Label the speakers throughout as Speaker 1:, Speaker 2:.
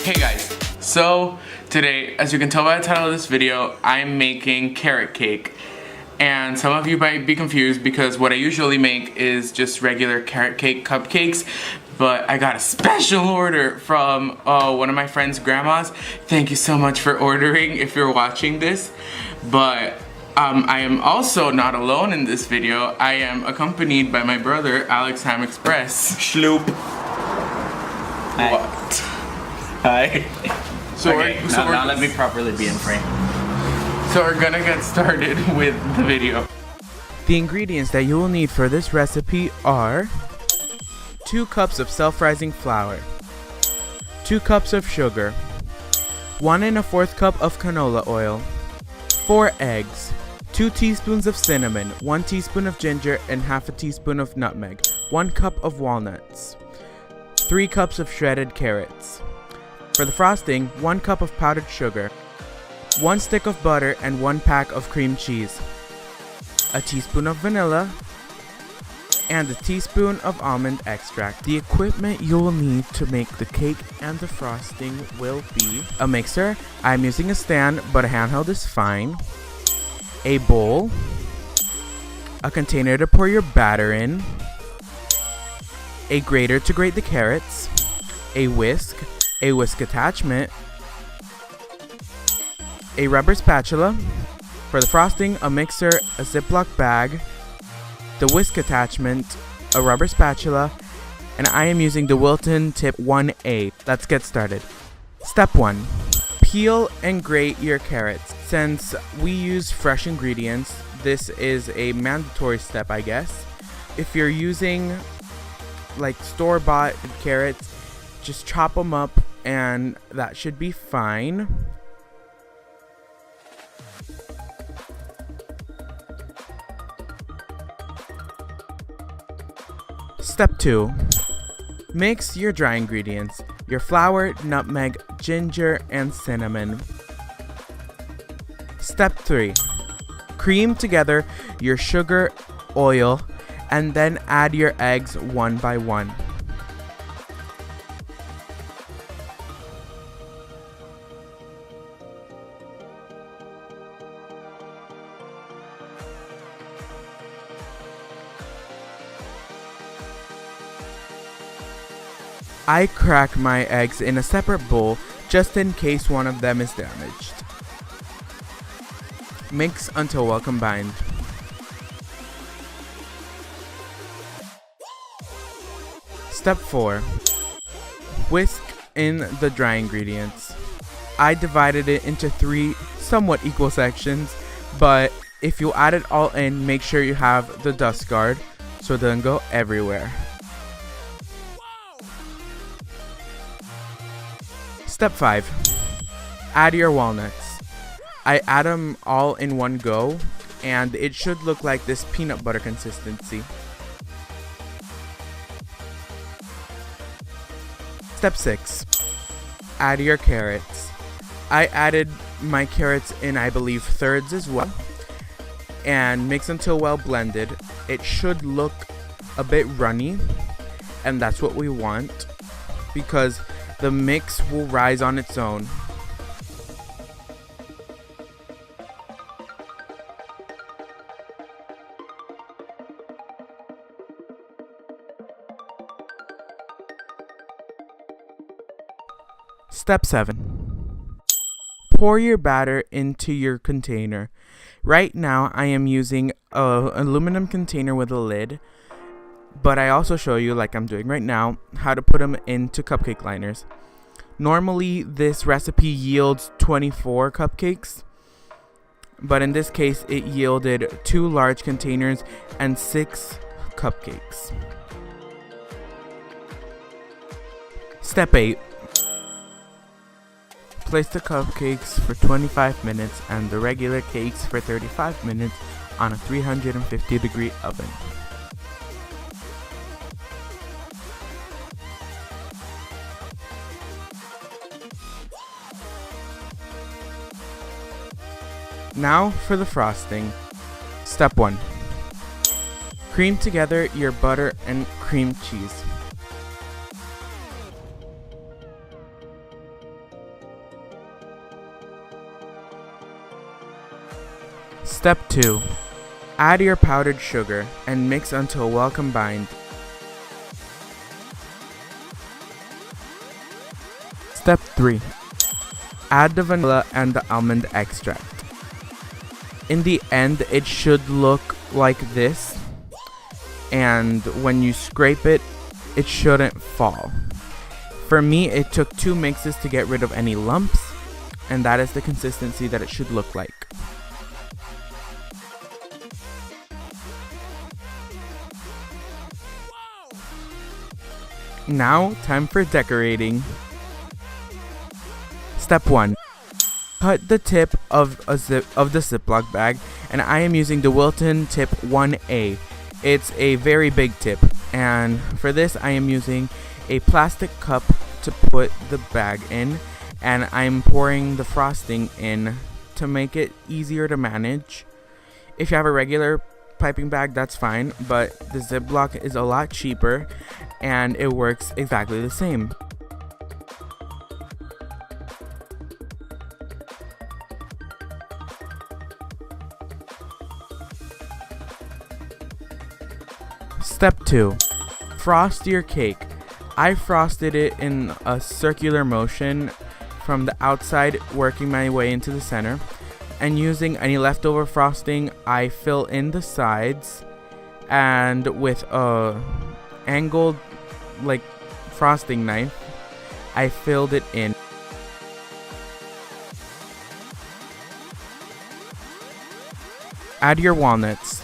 Speaker 1: Hey guys, so today, as you can tell by the title of this video, I'm making carrot cake. And some of you might be confused because what I usually make is just regular carrot cake cupcakes, but I got a special order from one of my friend's grandmas. Thank you so much for ordering if you're watching this. But I am also not alone in this video. I am accompanied by my brother, AlexTimeExpress.
Speaker 2: Schloop.
Speaker 1: What?
Speaker 2: Hi.
Speaker 1: So
Speaker 2: now let me properly be in frame.
Speaker 1: So we're gonna get started with the video.
Speaker 3: The ingredients that you will need for this recipe are 2 cups of self-rising flour, 2 cups of sugar, 1 1/4 cup of canola oil, 4 eggs, 2 teaspoons of cinnamon, 1 teaspoon of ginger, and half a teaspoon of nutmeg, 1 cup of walnuts, 3 cups of shredded carrots. For the frosting, 1 cup of powdered sugar, 1 stick of butter, and 1 pack of cream cheese, a teaspoon of vanilla, and a teaspoon of almond extract. The equipment you will need to make the cake and the frosting will be a mixer. I'm using a stand, but a handheld is fine, a bowl, a container to pour your batter in, a grater to grate the carrots, a whisk attachment, a rubber spatula. For the frosting, a mixer, a Ziploc bag, the whisk attachment, a rubber spatula, and I am using the Wilton tip 1A. Let's get started. Step 1. Peel and grate your carrots. Since we use fresh ingredients, this is a mandatory step, I guess. If you're using like store-bought carrots, just chop them up and that should be fine. Step 2. Mix your dry ingredients, your flour, nutmeg, ginger, and cinnamon. Step 3. Cream together your sugar, oil, and then add your eggs one by one. I crack my eggs in a separate bowl just in case one of them is damaged. Mix until well combined. Step 4. Whisk in the dry ingredients. I divided it into 3 somewhat equal sections, but if you add it all in, make sure you have the dust guard so it doesn't go everywhere. Step 5. Add your walnuts. I add them all in one go, and it should look like this peanut butter consistency. Step 6. Add your carrots. I added my carrots in, I believe, thirds as well, and mix until well blended. It should look a bit runny, and that's what we want because the mix will rise on its own. Step 7. Pour your batter into your container. Right now I am using an aluminum container with a lid, but I also show you, like I'm doing right now, how to put them into cupcake liners. Normally this recipe yields 24 cupcakes, but in this case it yielded 2 large containers and 6 cupcakes. Step 8. Place the cupcakes for 25 minutes and the regular cakes for 35 minutes on a 350-degree oven. Now for the frosting. Step 1. Cream together your butter and cream cheese. Step 2. Add your powdered sugar and mix until well combined. Step 3. Add the vanilla and the almond extract. In the end, it should look like this, and when you scrape it, it shouldn't fall. For me, it took 2 mixes to get rid of any lumps, and that is the consistency that it should look like. Now, time for decorating. Step 1. Cut the tip of the Ziploc bag, and I am using the Wilton tip 1A. It's a very big tip, and for this I am using a plastic cup to put the bag in, and I'm pouring the frosting in to make it easier to manage. If you have a regular piping bag, that's fine, but the Ziploc is a lot cheaper and it works exactly the same. Step 2. Frost your cake. I frosted it in a circular motion from the outside, working my way into the center. And using any leftover frosting, I fill in the sides, and with a angled frosting knife, I filled it in. Add your walnuts.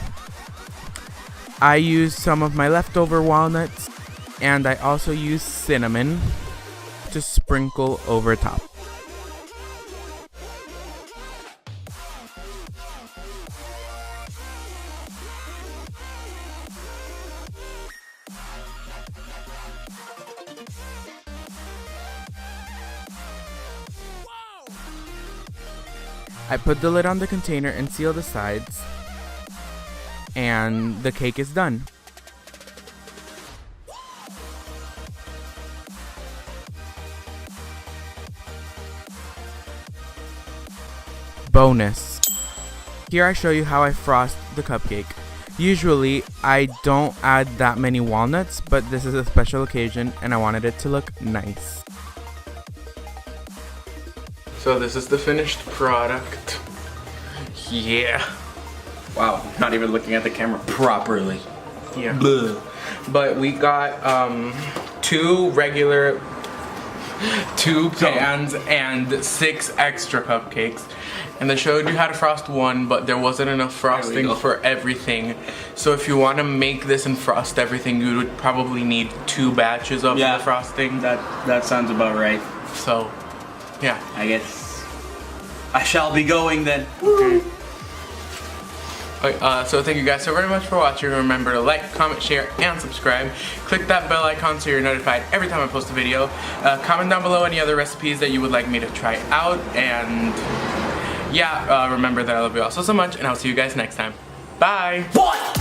Speaker 3: I used some of my leftover walnuts, and I also used cinnamon to sprinkle over top. I put the lid on the container and seal the sides, and the cake is done. Bonus. Here I show you how I frost the cupcake. Usually I don't add that many walnuts, but this is a special occasion and I wanted it to look nice.
Speaker 1: So this is the finished product. Yeah.
Speaker 2: Wow, not even looking at the camera properly.
Speaker 1: Yeah.
Speaker 2: Bleh.
Speaker 1: But we got 2 pans and 6 extra cupcakes. And they showed you how to frost one, but there wasn't enough frosting for everything. So if you want to make this and frost everything, you would probably need 2 batches of the frosting.
Speaker 2: That sounds about right.
Speaker 1: So, yeah.
Speaker 2: I guess I shall be going then.
Speaker 1: Okay. So thank you guys so very much for watching. Remember to like, comment, share, and subscribe. Click that bell icon so you're notified every time I post a video. Comment down below any other recipes that you would like me to try out. And yeah, remember that I love you all so much, and I'll see you guys next time. Bye! What?